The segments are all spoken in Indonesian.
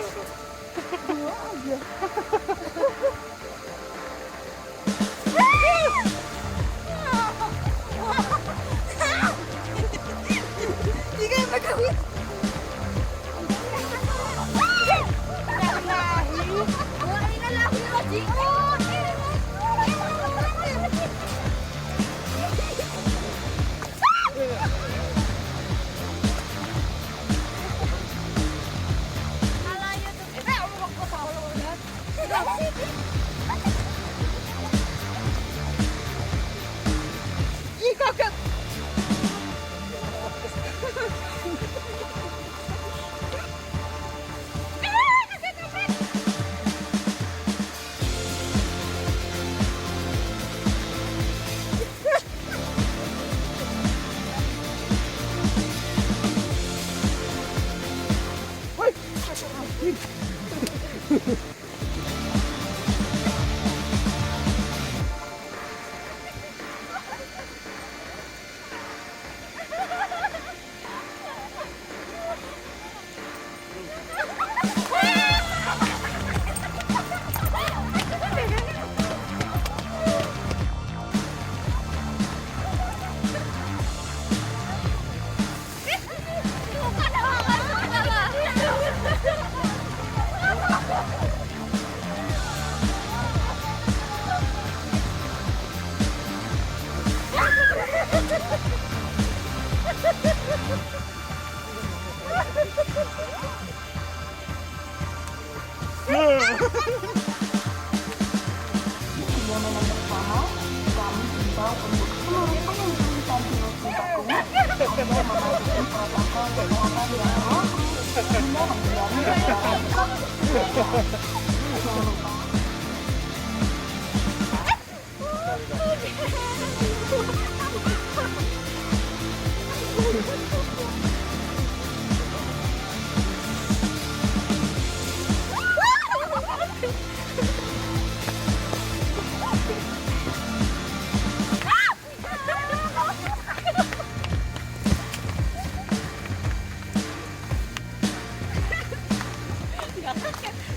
Dua aja. Tiga yang pegang. Ih, kaget. Perjalanan bersama kami himbau untuk seluruh pengunjung Tanjung Cipakung agar mematuhi protokol kesehatan yang berlaku hingga menghindari penularan COVID-19. Jangan lupa.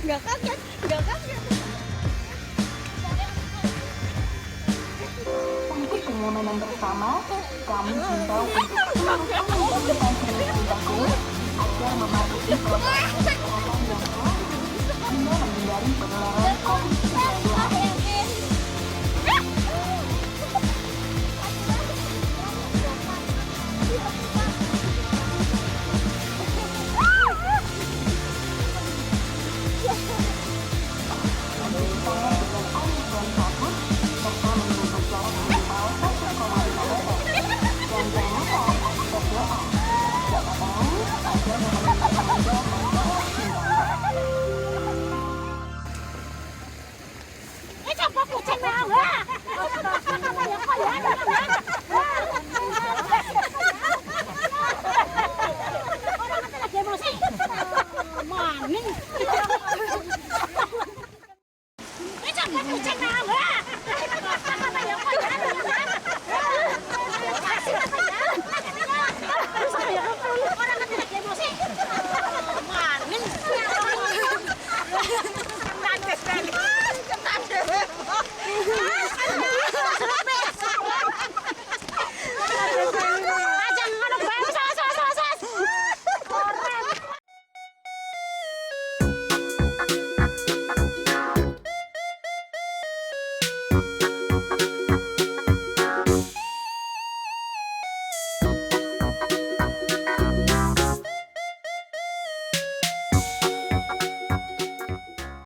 Nggak kaget. Untuk kenyamanan bersama, kami himbau untuk seluruh pengunjung Tanjung Cipakung agar mematuhi protokol kesehatan yang berlaku hingga menghindari penularan COVID-19.